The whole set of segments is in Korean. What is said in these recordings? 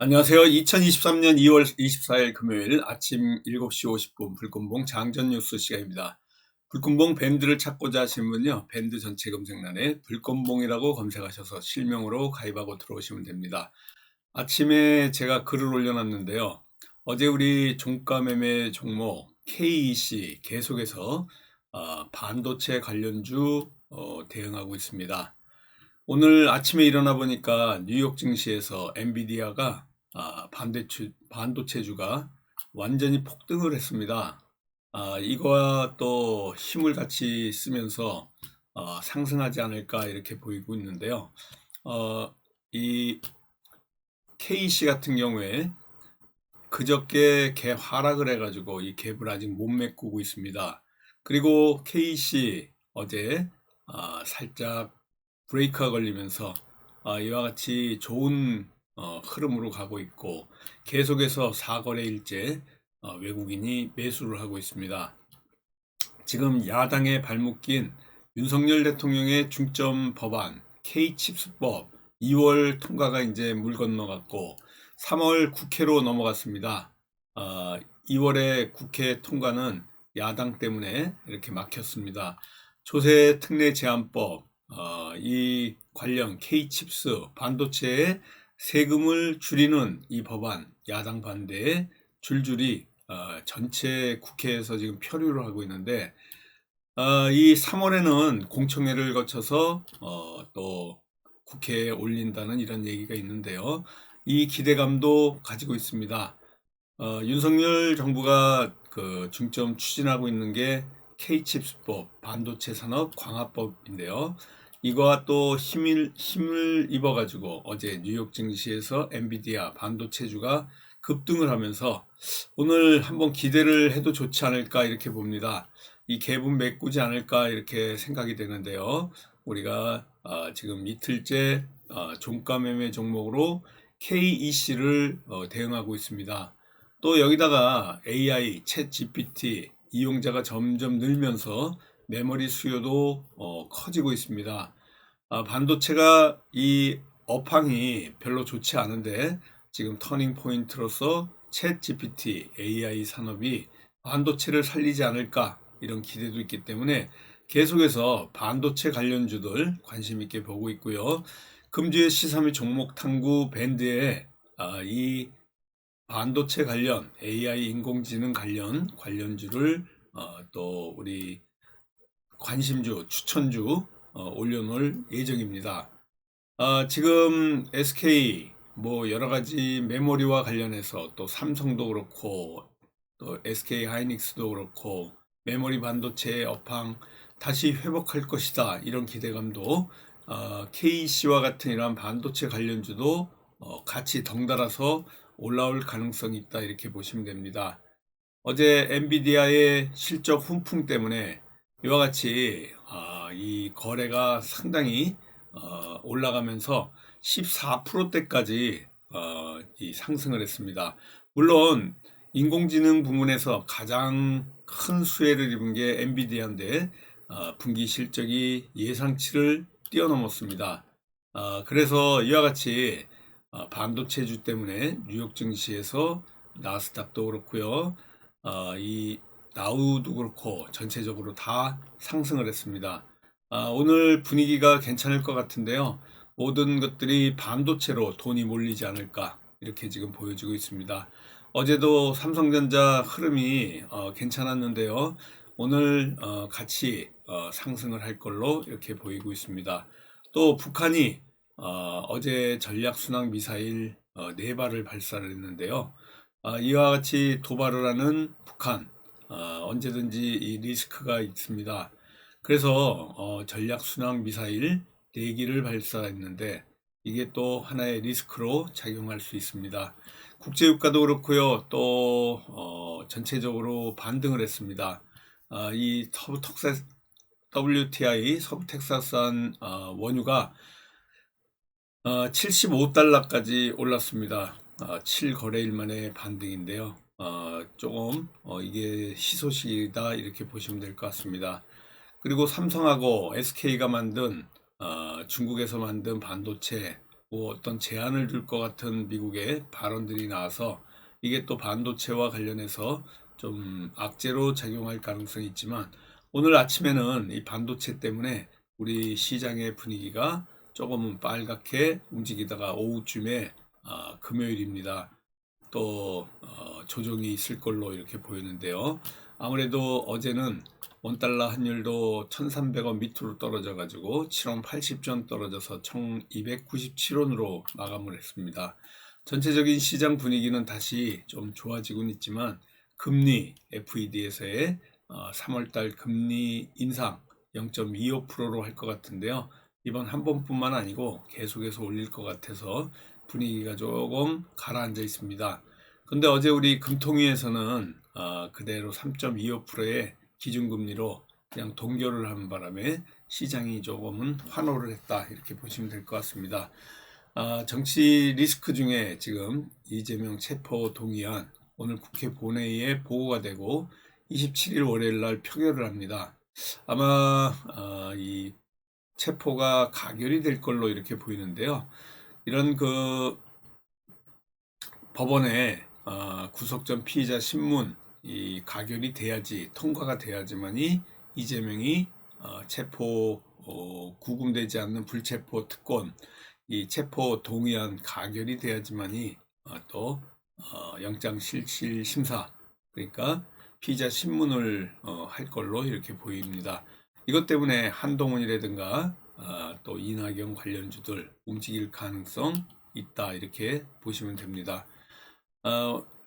안녕하세요. 2023년 2월 24일 금요일 아침 7시 50분 불금봉 장전 뉴스 시간입니다. 불금봉 밴드를 찾고자 하시는 분요, 밴드 전체 검색란에 불금봉이라고 검색하셔서 실명으로 가입하고 들어오시면 됩니다. 아침에 제가 글을 올려놨는데요. 어제 우리 종가 매매 종목 KEC 계속해서 반도체 관련주 대응하고 있습니다. 오늘 아침에 일어나 보니까 뉴욕 증시에서 엔비디아가 반도체주가 완전히 폭등을 했습니다. 이거와 또 힘을 같이 쓰면서 상승하지 않을까 이렇게 보이고 있는데요. 이 KC 같은 경우에 그저께 갭 하락을 해가지고 이 갭을 아직 못 메꾸고 있습니다. 그리고 KC 어제 살짝 브레이크가 걸리면서 이와 같이 좋은 흐름으로 가고 있고, 계속해서 4거래일째 외국인이 매수를 하고 있습니다. 지금 야당의 발목 낀 윤석열 대통령의 중점 법안 K칩스법 2월 통과가 이제 물 건너갔고 3월 국회로 넘어갔습니다. 2월에 국회 통과는 야당 때문에 이렇게 막혔습니다. 조세 특례 제한법, 이 관련 K칩스 반도체의 세금을 줄이는 이 법안 야당 반대에 줄줄이 전체 국회에서 지금 표류를 하고 있는데, 이 3월에는 공청회를 거쳐서 또 국회에 올린다는 이런 얘기가 있는데요. 이 기대감도 가지고 있습니다. 윤석열 정부가 그 중점 추진하고 있는 게 K칩스법, 반도체 산업 강화법인데요. 이거와 또 힘을 입어가지고 어제 뉴욕 증시에서 엔비디아 반도체주가 급등을 하면서 오늘 한번 기대를 해도 좋지 않을까 이렇게 봅니다. 이 갭은 메꾸지 않을까 이렇게 생각이 되는데요. 우리가 지금 이틀째 종가 매매 종목으로 KEC를 대응하고 있습니다. 또 여기다가 AI, 챗 GPT 이용자가 점점 늘면서 메모리 수요도 커지고 있습니다. 반도체가 이 업황이 별로 좋지 않은데 지금 터닝 포인트로서 챗 GPT, AI 산업이 반도체를 살리지 않을까 이런 기대도 있기 때문에 계속해서 반도체 관련주들 관심 있게 보고 있고요. 금주의 시사미 종목 탐구 밴드에 이 반도체 관련, AI 인공지능 관련주를 또 우리 관심주, 추천주 올려놓을 예정입니다. 지금 SK 뭐 여러 가지 메모리와 관련해서 또 삼성도 그렇고 또 SK 하이닉스도 그렇고 메모리 반도체의 업황 다시 회복할 것이다 이런 기대감도 KC와 같은 이러한 반도체 관련주도 같이 덩달아서 올라올 가능성이 있다 이렇게 보시면 됩니다. 어제 엔비디아의 실적 훈풍 때문에 이와 같이 이 거래가 상당히 올라가면서 14%대까지 이 상승을 했습니다. 물론 인공지능 부문에서 가장 큰 수혜를 입은 게 엔비디아인데 분기 실적이 예상치를 뛰어넘었습니다. 그래서 이와 같이 반도체주 때문에 뉴욕 증시에서 나스닥도 그렇고요. 이 나우도 그렇고 전체적으로 다 상승을 했습니다. 오늘 분위기가 괜찮을 것 같은데요. 모든 것들이 반도체로 돈이 몰리지 않을까 이렇게 지금 보여지고 있습니다. 어제도 삼성전자 흐름이 괜찮았는데요. 오늘 같이 상승을 할 걸로 이렇게 보이고 있습니다. 또 북한이 어제 전략순항 미사일 4발을 발사를 했는데요. 이와 같이 도발을 하는 북한, 언제든지 이 리스크가 있습니다. 그래서 전략순항 미사일 4기를 발사했는데 이게 또 하나의 리스크로 작용할 수 있습니다. 국제유가도 그렇고요. 또 전체적으로 반등을 했습니다. 이 WTI 서부 텍사스산 원유가 75달러까지 올랐습니다. 7거래일 만에 반등인데요. 조금 이게 희소식이다 이렇게 보시면 될 것 같습니다. 그리고 삼성하고 SK가 만든 중국에서 만든 반도체 뭐 어떤 제한을 줄 것 같은 미국의 발언들이 나와서 이게 또 반도체와 관련해서 좀 악재로 작용할 가능성이 있지만, 오늘 아침에는 이 반도체 때문에 우리 시장의 분위기가 조금은 빨갛게 움직이다가 오후쯤에 금요일입니다. 또 조정이 있을 걸로 이렇게 보이는데요. 아무래도 어제는 원달러 환율도 1,300원 밑으로 떨어져 가지고 7원 80전 떨어져서 총 297원으로 마감을 했습니다. 전체적인 시장 분위기는 다시 좀 좋아지고는 있지만, 금리 FED에서의 3월달 금리 인상 0.25%로 할 것 같은데요. 이번 한 번뿐만 아니고 계속해서 올릴 것 같아서 분위기가 조금 가라앉아 있습니다. 근데 어제 우리 금통위에서는 그대로 3.25%의 기준금리로 그냥 동결을 하는 바람에 시장이 조금은 환호를 했다, 이렇게 보시면 될 것 같습니다. 정치 리스크 중에 지금 이재명 체포 동의안 오늘 국회 본회의에 보고가 되고 27일 월요일 날 표결을 합니다. 아마 이 체포가 가결이 될 걸로 이렇게 보이는데요. 이런 그 법원에 구속 전 피의자 신문 이 가결이 돼야지, 통과가 돼야지만이 이재명이 체포 구금되지 않는 불체포 특권, 이 체포 동의안 가결이 돼야지만이 또 영장 실질 심사, 그러니까 피의자 신문을 할 걸로 이렇게 보입니다. 이것 때문에 한동훈이라든가 또 이낙연 관련주들 움직일 가능성 있다, 이렇게 보시면 됩니다.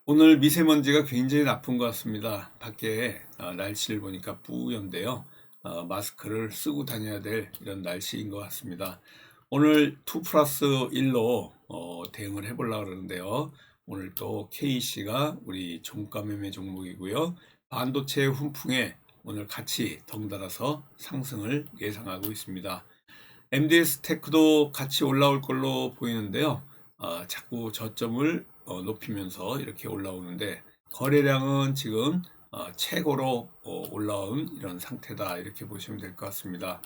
오늘 미세먼지가 굉장히 나쁜 것 같습니다. 밖에 날씨를 보니까 뿌연데요. 마스크를 쓰고 다녀야 될 이런 날씨인 것 같습니다. 오늘 2+1로 대응을 해보려고 그러는데요. 오늘 또 KC가 우리 종가 매매 종목이고요. 반도체 훈풍에 오늘 같이 덩달아서 상승을 예상하고 있습니다. MDS 테크도 같이 올라올 걸로 보이는데요. 자꾸 저점을 높이면서 이렇게 올라오는데, 거래량은 지금 최고로 올라온 이런 상태다, 이렇게 보시면 될 것 같습니다.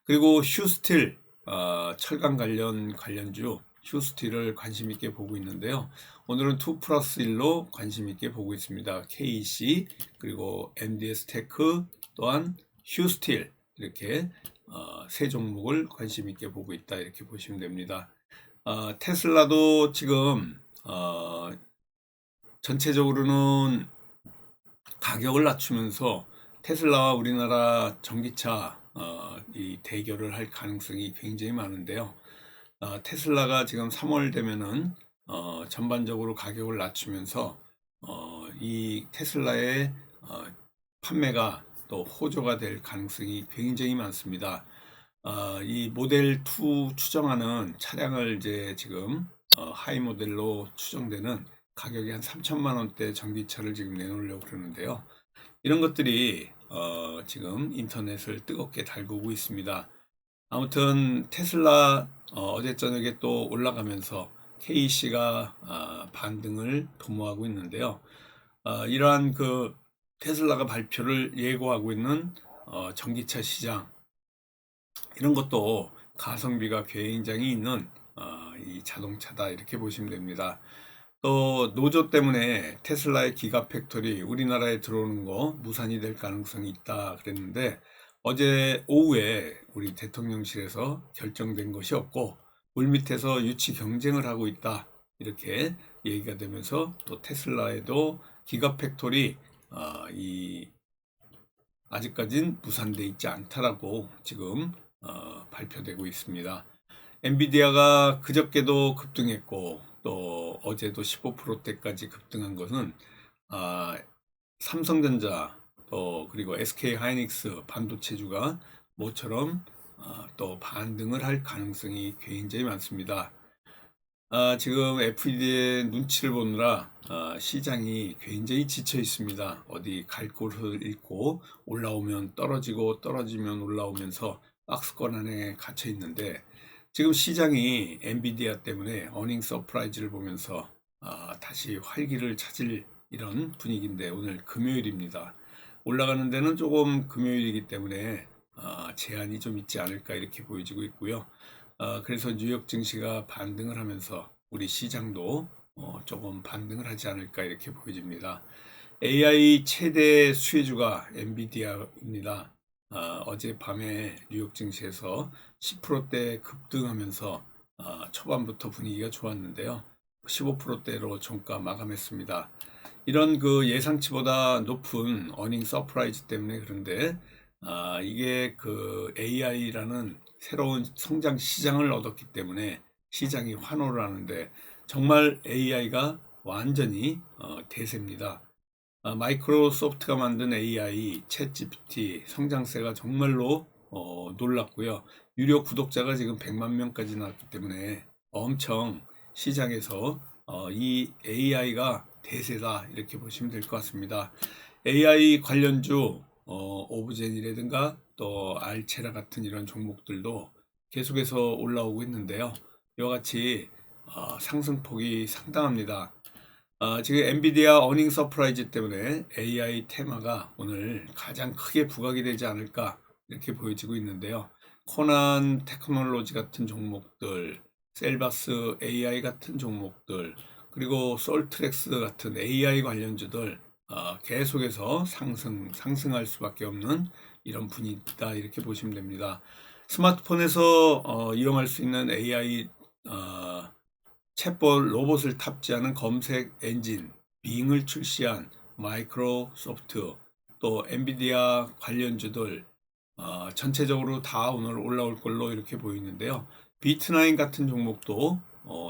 그리고 휴스틸, 철강 관련주 휴스틸을 관심 있게 보고 있는데요. 오늘은 2+1로 관심 있게 보고 있습니다. KEC 그리고 MDS 테크 또한 휴스틸, 이렇게 세 종목을 관심 있게 보고 있다, 이렇게 보시면 됩니다. 테슬라도 지금 전체적으로는 가격을 낮추면서 테슬라와 우리나라 전기차 이 대결을 할 가능성이 굉장히 많은데요. 테슬라가 지금 3월 되면은 전반적으로 가격을 낮추면서 이 테슬라의 판매가 또 호조가 될 가능성이 굉장히 많습니다. 이 모델 2 추정하는 차량을 이제 지금 하이 모델로 추정되는 가격이 한 3천만 원대 전기차를 지금 내놓으려고 그러는데요. 이런 것들이 지금 인터넷을 뜨겁게 달구고 있습니다. 아무튼 테슬라 어제 저녁에 또 올라가면서 KC가 반등을 도모하고 있는데요. 이러한 그 테슬라가 발표를 예고하고 있는 전기차 시장, 이런 것도 가성비가 굉장히 있는 이 자동차다, 이렇게 보시면 됩니다. 또 노조 때문에 테슬라의 기가 팩토리 우리나라에 들어오는 거 무산이 될 가능성이 있다 그랬는데, 어제 오후에 우리 대통령실에서 결정된 것이 없고 물밑에서 유치 경쟁을 하고 있다, 이렇게 얘기가 되면서 또 테슬라에도 기가 팩토리 이 아직까진 무산돼 있지 않다라고 지금 발표되고 있습니다. 엔비디아가 그저께도 급등했고 또 어제도 15%대까지 급등한 것은 삼성전자 또 그리고 SK하이닉스 반도체주가 모처럼 또 반등을 할 가능성이 굉장히 많습니다. 지금 FED의 눈치를 보느라 시장이 굉장히 지쳐 있습니다. 어디 갈 곳을 잃고 올라오면 떨어지고 떨어지면 올라오면서 박스권 안에 갇혀 있는데, 지금 시장이 엔비디아 때문에 어닝 서프라이즈를 보면서 다시 활기를 찾을 이런 분위기인데, 오늘 금요일입니다. 올라가는 데는 조금 금요일이기 때문에 제한이 좀 있지 않을까, 이렇게 보여지고 있고요. 그래서 뉴욕 증시가 반등을 하면서 우리 시장도 조금 반등을 하지 않을까 이렇게 보여집니다. AI 최대 수혜주가 엔비디아입니다. 어젯밤에 뉴욕 증시에서 10%대 급등하면서 초반부터 분위기가 좋았는데요. 15%대로 종가 마감했습니다. 이런 그 예상치보다 높은 어닝 서프라이즈 때문에 그런데 이게 그 AI라는 새로운 성장 시장을 얻었기 때문에 시장이 환호를 하는데 정말 AI가 완전히 대세입니다. 마이크로소프트가 만든 AI, 챗GPT 성장세가 정말로 놀랍고요. 유료 구독자가 지금 100만 명까지 나왔기 때문에 엄청 시장에서 이 AI가 대세다 이렇게 보시면 될 것 같습니다. AI 관련주 오브젠이라든가 또 알체라 같은 이런 종목들도 계속해서 올라오고 있는데요. 이와 같이 상승폭이 상당합니다. 지금 엔비디아 어닝 서프라이즈 때문에 AI 테마가 오늘 가장 크게 부각이 되지 않을까 이렇게 보여지고 있는데요. 코난 테크놀로지 같은 종목들, 셀바스 AI 같은 종목들, 그리고 솔트렉스 같은 AI 관련주들 계속해서 상승할 수밖에 없는 이런 분위기다 이렇게 보시면 됩니다. 스마트폰에서 이용할 수 있는 AI 챗봇 로봇을 탑재하는 검색 엔진 빙을 출시한 마이크로소프트 또 엔비디아 관련주들 전체적으로 다 오늘 올라올 걸로 이렇게 보이는데요. 비트나인 같은 종목도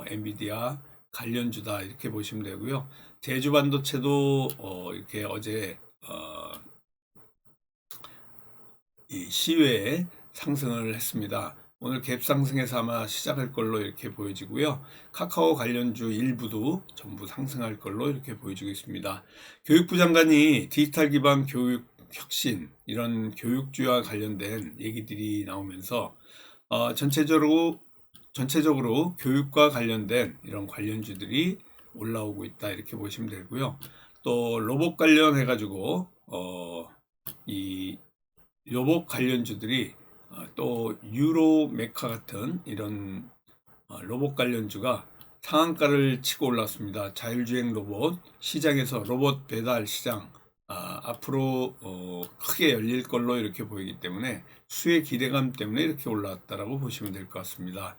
엔비디아 관련주다 이렇게 보시면 되고요. 제주 반도체도 이렇게 어제 이 시외에 상승을 했습니다. 오늘 갭 상승해서 아마 시작할 걸로 이렇게 보여지고요. 카카오 관련주 일부도 전부 상승할 걸로 이렇게 보여지고 있습니다. 교육부 장관이 디지털 기반 교육 혁신 이런 교육주와 관련된 얘기들이 나오면서 전체적으로 교육과 관련된 이런 관련주들이 올라오고 있다 이렇게 보시면 되고요. 또 로봇 관련해 가지고 이 로봇 관련주들이 또 유로 메카 같은 이런 로봇 관련주가 상한가를 치고 올랐습니다. 자율주행 로봇 시장에서 로봇 배달 시장 앞으로 크게 열릴 걸로 이렇게 보이기 때문에 수혜 기대감 때문에 이렇게 올라왔다라고 보시면 될 것 같습니다.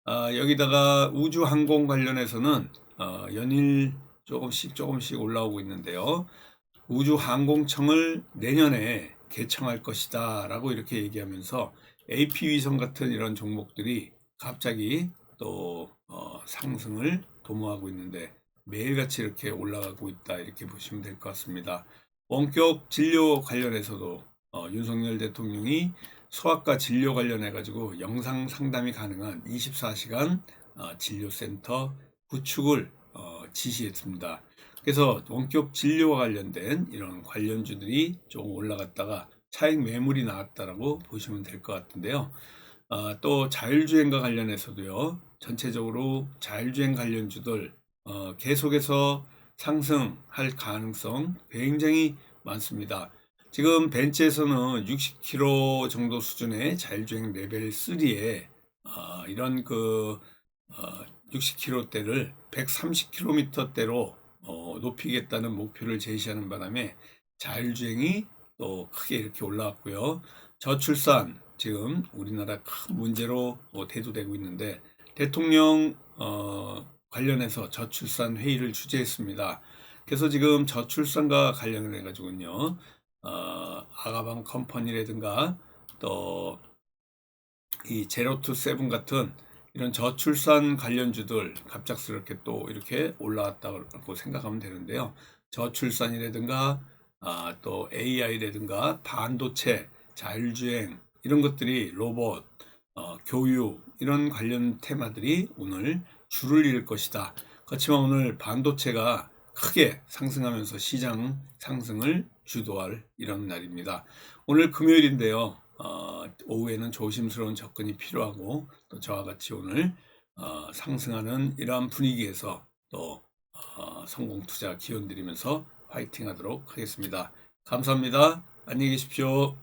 여기다가 우주항공 관련해서는 연일 조금씩 올라오고 있는데요. 우주항공청을 내년에 개청할 것이다 라고 이렇게 얘기하면서 AP위성 같은 이런 종목들이 갑자기 또 상승을 도모하고 있는데 매일같이 이렇게 올라가고 있다 이렇게 보시면 될 것 같습니다. 원격 진료 관련해서도 윤석열 대통령이 소아과 진료 관련해 가지고 영상 상담이 가능한 24시간 진료센터 구축을 지시했습니다. 그래서 원격 진료와 관련된 이런 관련주들이 조금 올라갔다가 차익 매물이 나왔다라고 보시면 될 것 같은데요. 또 자율주행과 관련해서도요. 전체적으로 자율주행 관련주들 계속해서 상승할 가능성 굉장히 많습니다. 지금 벤츠에서는 60km 정도 수준의 자율주행 레벨 3에 이런 그 60km대를 130km대로 높이겠다는 목표를 제시하는 바람에 자율주행이 또 크게 이렇게 올라왔고요. 저출산 지금 우리나라 큰 문제로 대두되고 있는데 대통령 관련해서 저출산 회의를 주재했습니다. 그래서 지금 저출산과 관련해 가지고는요. 아가방 컴퍼니라든가 또 이 제로투 세븐 같은 이런 저출산 관련주들 갑작스럽게 또 이렇게 올라왔다고 생각하면 되는데요. 저출산이라든가 또 AI라든가 반도체, 자율주행 이런 것들이 로봇, 교육 이런 관련 테마들이 오늘 줄을 이을 것이다. 그렇지만 오늘 반도체가 크게 상승하면서 시장 상승을 주도할 이런 날입니다. 오늘 금요일인데요. 오후에는 조심스러운 접근이 필요하고 또 저와 같이 오늘 상승하는 이러한 분위기에서 또 성공 투자 기원 드리면서 화이팅 하도록 하겠습니다. 감사합니다. 안녕히 계십시오.